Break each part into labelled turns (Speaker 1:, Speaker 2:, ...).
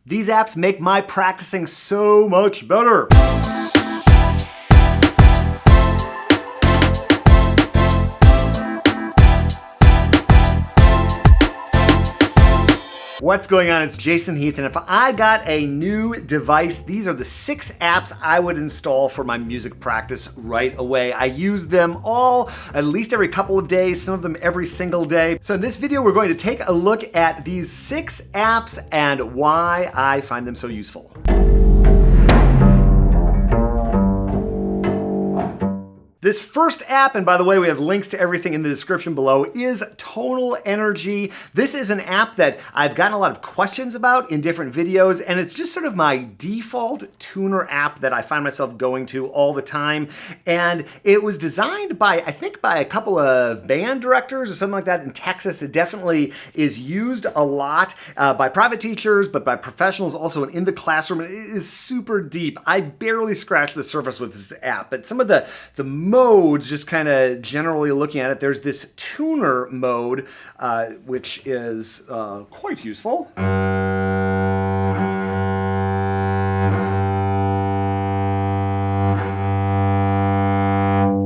Speaker 1: These apps make my practicing so much better. What's going on? It's Jason Heath, and if I got a new device, these are the 6 apps I would install for my music practice right away. I use them all at least every couple of days, some of them every single day. So in this video, we're going to take a look at these 6 apps and why I find them so useful. This first app, and by the way, we have links to everything in the description below, is Tonal Energy. This is an app that I've gotten a lot of questions about in different videos, and it's just sort of my default tuner app that I find myself going to all the time. And it was designed by, I think, by a couple of band directors or something like that in Texas. It definitely is used a lot by private teachers, but by professionals also in the classroom. It is super deep. I barely scratched the surface with this app, but some of the modes, just kind of generally looking at it, there's this tuner mode, which is quite useful.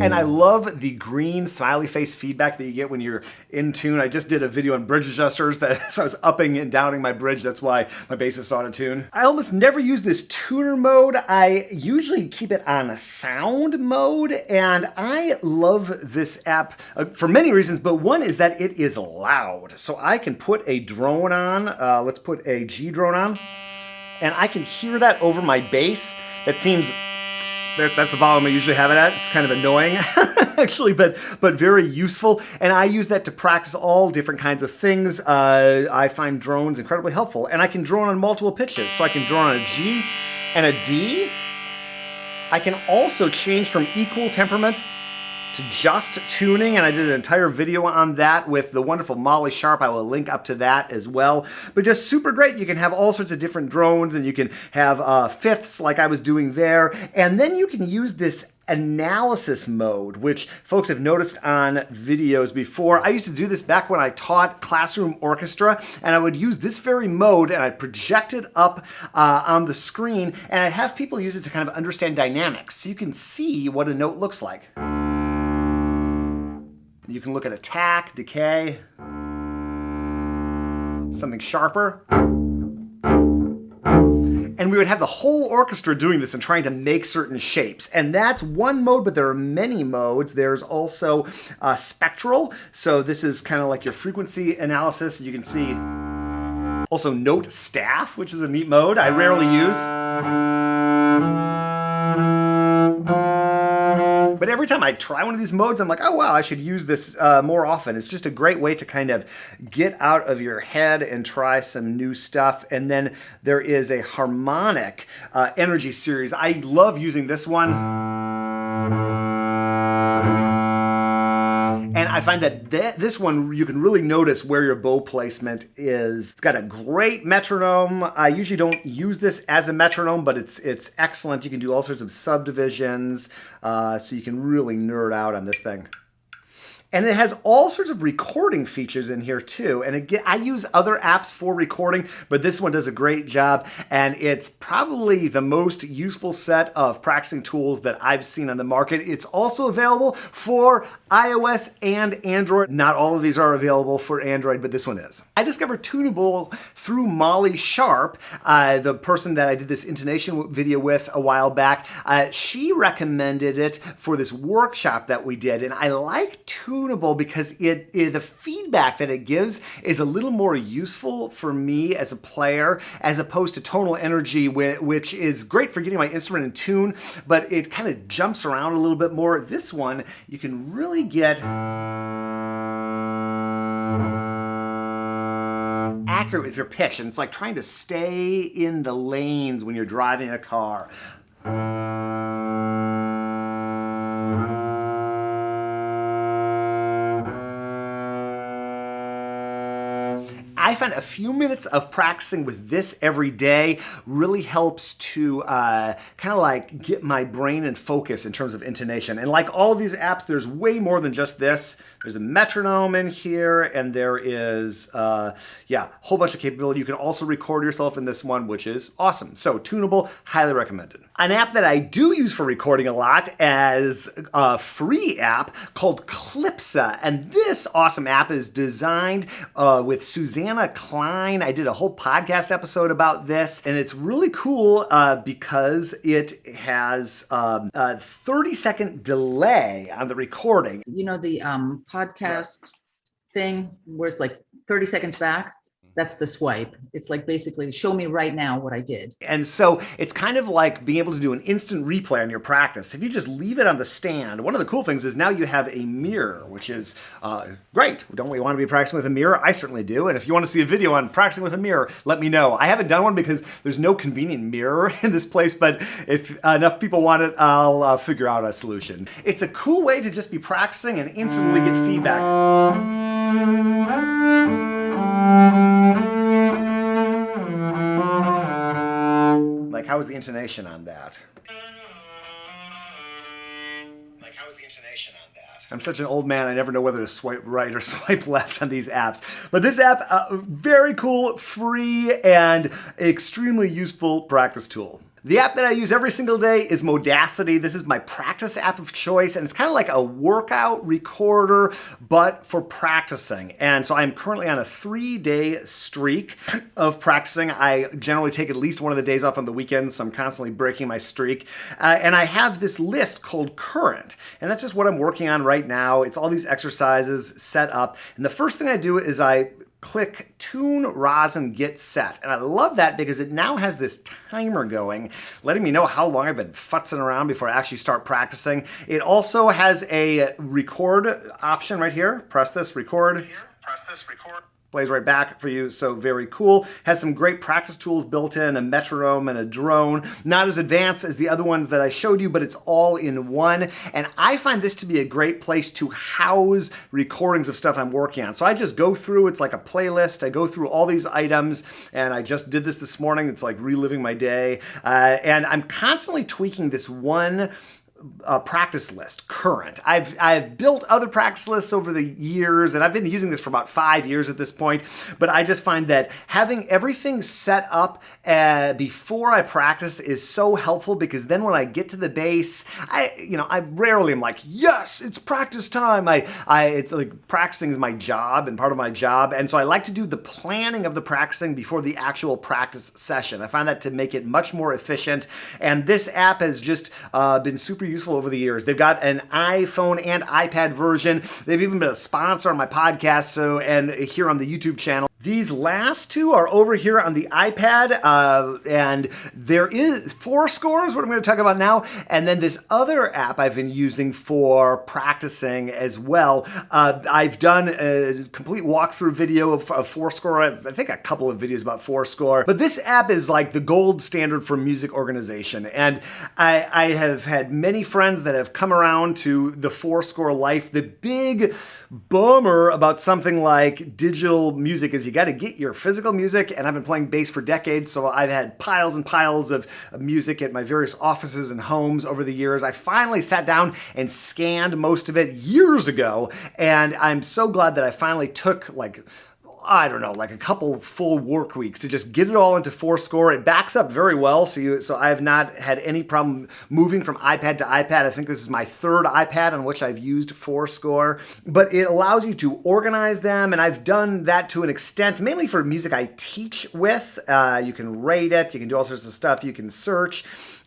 Speaker 1: And I love the green smiley face feedback that you get when you're in tune. I just did a video on bridge adjusters so I was upping and downing my bridge. That's why my bass is auto tune. I almost never use this tuner mode. I usually keep it on a sound mode, and I love this app for many reasons, but one is that it is loud. So I can put a drone on, let's put a G drone on, and I can hear that over my bass. That seems that's the volume I usually have it at. It's kind of annoying, actually, but very useful. And I use that to practice all different kinds of things. I find drones incredibly helpful. And I can drone on multiple pitches. So I can drone on a G and a D. I can also change from equal temperament to just tuning, and I did an entire video on that with the wonderful Molly Sharp. I will link up to that as well. But just super great. You can have all sorts of different drones, and you can have fifths like I was doing there. And then you can use this analysis mode, which folks have noticed on videos before. I used to do this back when I taught classroom orchestra, and I would use this very mode, and I'd project it up on the screen, and I'd have people use it to kind of understand dynamics, so you can see what a note looks like. You can look at attack, decay, something sharper. And we would have the whole orchestra doing this and trying to make certain shapes. And that's one mode, but there are many modes. There's also spectral. So this is kind of like your frequency analysis. You can see also note staff, which is a neat mode I rarely use. But every time I try one of these modes, I'm like, oh wow, I should use this more often. It's just a great way to kind of get out of your head and try some new stuff. And then there is a harmonic energy series. I love using this one. And I find that this one, you can really notice where your bow placement is. It's got a great metronome. I usually don't use this as a metronome, but it's excellent. You can do all sorts of subdivisions, so you can really nerd out on this thing. And it has all sorts of recording features in here too. And again, I use other apps for recording, but this one does a great job. And it's probably the most useful set of practicing tools that I've seen on the market. It's also available for iOS and Android. Not all of these are available for Android, but this one is. I discovered Tunable through Molly Sharp, the person that I did this intonation video with a while back. She recommended it for this workshop that we did, and I like Tunable because the feedback that it gives is a little more useful for me as a player, as opposed to Tonal Energy, which is great for getting my instrument in tune, but it kind of jumps around a little bit more. This one, you can really get accurate with your pitch, and it's like trying to stay in the lanes when you're driving a car. I I find a few minutes of practicing with this every day really helps to kind of like get my brain in focus in terms of intonation. And like all of these apps, there's way more than just this. There's a metronome in here, and there is, yeah, a whole bunch of capability. You can also record yourself in this one, which is awesome. So Tunable, highly recommended. An app that I do use for recording a lot as a free app called Clipza. And this awesome app is designed with Susanna Klein. I did a whole podcast episode about this, and it's really cool because it has a 30-second delay on the recording.
Speaker 2: You know, the podcast thing where it's like 30 seconds back? That's the swipe. It's like basically show me right now what I did.
Speaker 1: And so it's kind of like being able to do an instant replay on your practice. If you just leave it on the stand, one of the cool things is now you have a mirror, which is great. Don't we want to be practicing with a mirror? I certainly do. And if you want to see a video on practicing with a mirror, let me know. I haven't done one because there's no convenient mirror in this place, but if enough people want it, I'll figure out a solution. It's a cool way to just be practicing and instantly get feedback. Like, how was the intonation on that? Like, how was the intonation on that? I'm such an old man, I never know whether to swipe right or swipe left on these apps. But this app, very cool, free, and extremely useful practice tool. The app that I use every single day is Modacity. This is my practice app of choice, and it's kind of like a workout recorder, but for practicing. And so I'm currently on a 3-day streak of practicing. I generally take at least one of the days off on the weekend, so I'm constantly breaking my streak. And I have this list called Current, and that's just what I'm working on right now. It's all these exercises set up, and the first thing I do is I click Tune, Rosin, Get Set. And I love that because it now has this timer going, letting me know how long I've been futzing around before I actually start practicing. It also has a record option right here. Press this, record. Press this, record. Plays right back for you, so very cool. Has some great practice tools built in, a metronome and a drone. Not as advanced as the other ones that I showed you, but it's all in one. And I find this to be a great place to house recordings of stuff I'm working on. So I just go through, it's like a playlist. I go through all these items, and I just did this morning. It's like reliving my day. And I'm constantly tweaking this one practice list, Current. I've built other practice lists over the years, and I've been using this for about 5 years at this point, but I just find that having everything set up before I practice is so helpful, because then when I get to the bass, I rarely am like, yes, it's practice time. It's like practicing is my job and part of my job, and so I like to do the planning of the practicing before the actual practice session. I find that to make it much more efficient, and this app has just been super useful over the years. They've got an iPhone and iPad version. They've even been a sponsor on my podcast, and here on the YouTube channel. These last two are over here on the iPad, and there is forScore is what I'm going to talk about now, and then this other app I've been using for practicing as well. I've done a complete walkthrough video of forScore. I think a couple of videos about forScore, but this app is like the gold standard for music organization, and I have had many friends that have come around to the forScore life. The big bummer about something like digital music is you got to get your physical music, and I've been playing bass for decades, so I've had piles and piles of music at my various offices and homes over the years. I finally sat down and scanned most of it years ago, and I'm so glad that I finally took like a couple full work weeks to just get it all into forScore. It backs up very well, so I have not had any problem moving from iPad to iPad. I think this is my third iPad on which I've used forScore, but it allows you to organize them, and I've done that to an extent, mainly for music I teach with. You can rate it, you can do all sorts of stuff, you can search.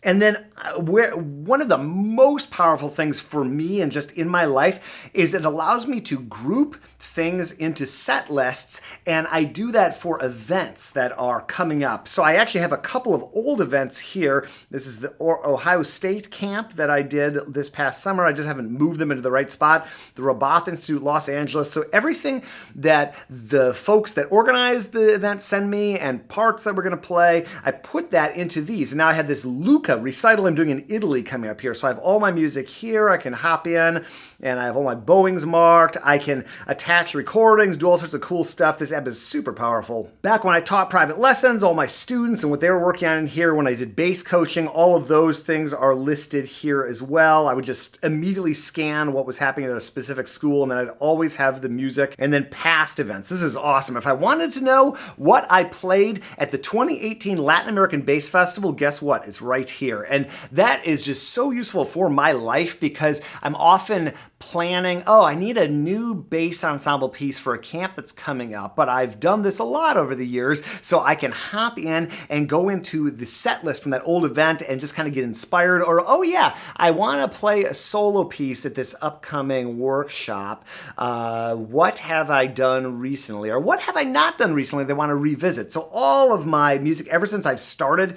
Speaker 1: And then one of the most powerful things for me and just in my life is it allows me to group things into set lists, and I do that for events that are coming up. So I actually have a couple of old events here. This is the Ohio State camp that I did this past summer. I just haven't moved them into the right spot. The Roboth Institute, Los Angeles. So everything that the folks that organize the event send me and parts that we're going to play, I put that into these. And now I have this Luca recital I'm doing in Italy coming up here. So I have all my music here. I can hop in, and I have all my bowings marked. I can attach recordings, do all sorts of cool stuff. stuff. This app is super powerful. Back when I taught private lessons, all my students and what they were working on in here, when I did bass coaching, all of those things are listed here as well. I would just immediately scan what was happening at a specific school, and then I'd always have the music, and then past events. This is awesome. If I wanted to know what I played at the 2018 Latin American Bass Festival, guess what? It's right here. And that is just so useful for my life because I'm often planning, oh, I need a new bass ensemble piece for a camp that's coming up, but I've done this a lot over the years, so I can hop in and go into the set list from that old event and just kind of get inspired, or, oh yeah, I want to play a solo piece at this upcoming workshop. What have I done recently, or what have I not done recently that I want to revisit? So all of my music, ever since I've started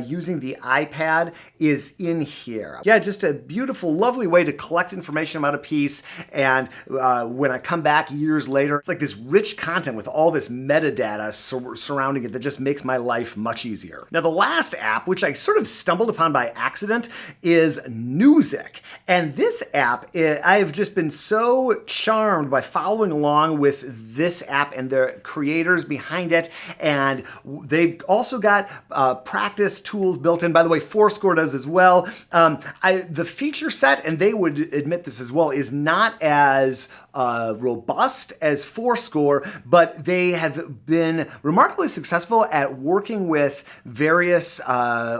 Speaker 1: using the iPad, is in here. Yeah, just a beautiful, lovely way to collect information about a piece, and when I come back years later, it's like this rich content with all this metadata surrounding it that just makes my life much easier. Now, the last app, which I sort of stumbled upon by accident, is Newzik. And this app, I've just been so charmed by following along with this app and the creators behind it. And they've also got practice tools built in. By the way, forScore does as well. The feature set, and they would admit this as well, is not as robust as forScore, but they have been remarkably successful at working with various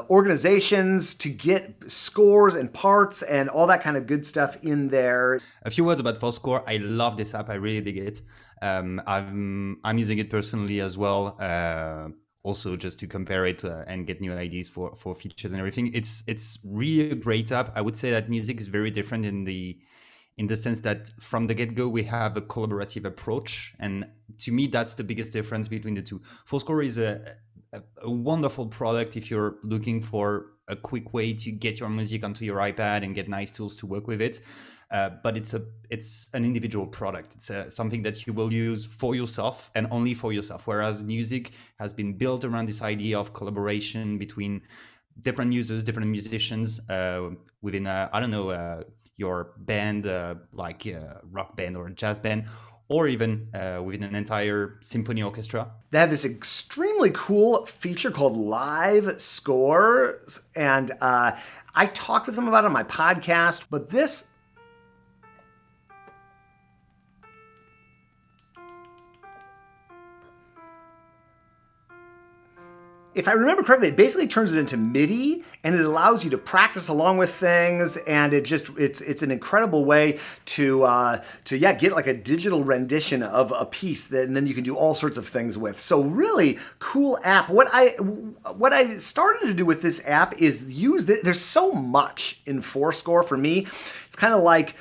Speaker 1: organizations to get scores and parts and all that kind of good stuff in there.
Speaker 3: A few words about forScore. I love this app. I really dig it. I'm using it personally as well. Also, just to compare it and get new ideas for features and everything. It's really a great app. I would say that Newzik is very different in the sense that from the get-go, we have a collaborative approach. And to me, that's the biggest difference between the two. forScore is a wonderful product if you're looking for a quick way to get your music onto your iPad and get nice tools to work with it. But it's an individual product. It's something that you will use for yourself and only for yourself. Whereas Newzik has been built around this idea of collaboration between different users, different musicians within, your band, like a rock band or a jazz band, or even within an entire symphony orchestra.
Speaker 1: They have this extremely cool feature called live scores, and I talked with them about it on my podcast, but this if I remember correctly, it basically turns it into MIDI, and it allows you to practice along with things, and it's an incredible way to get like a digital rendition of a piece and then you can do all sorts of things with. So really cool app. What I started to do with this app is there's so much in forScore for me. It's kind of like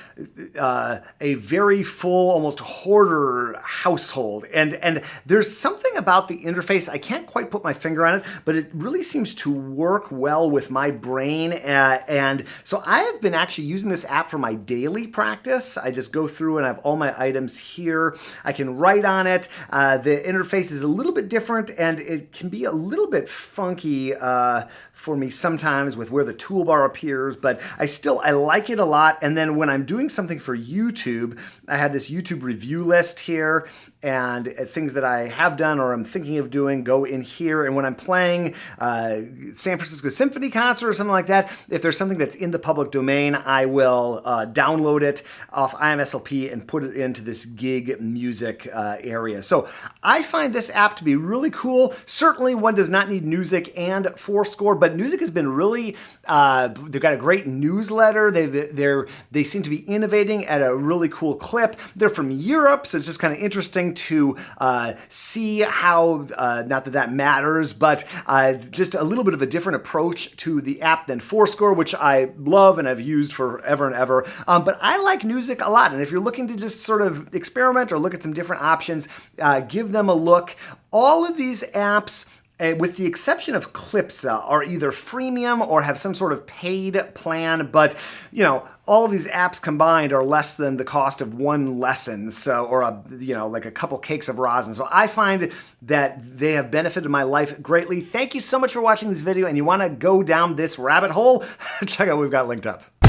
Speaker 1: a very full, almost hoarder household. And there's something about the interface, I can't quite put my finger on it, but it really seems to work well with my brain. And so I have been actually using this app for my daily practice. I just go through and I have all my items here. I can write on it. The interface is a little bit different, and it can be a little bit funky for me sometimes with where the toolbar appears, but I like it a lot. And then when I'm doing something for YouTube, I have this YouTube review list here, and things that I have done or I'm thinking of doing go in here. And when I'm playing San Francisco Symphony concert or something like that, if there's something that's in the public domain, I will download it off IMSLP and put it into this gig music area. So I find this app to be really cool. Certainly one does not need Newzik and forScore, but Newzik has been really, they've got a great newsletter. They seem to be innovating at a really cool clip. They're from Europe, so it's just kind of interesting to see how, not that matters, but just a little bit of a different approach to the app than forScore, which I love and have used forever and ever. But I like Newzik a lot, and if you're looking to just sort of experiment or look at some different options, give them a look. All of these apps, with the exception of Clipza, are either freemium or have some sort of paid plan, but all of these apps combined are less than the cost of one lesson, or like a couple cakes of rosin. So I find that they have benefited my life greatly. Thank you so much for watching this video, and you want to go down this rabbit hole? Check out what we've got linked up.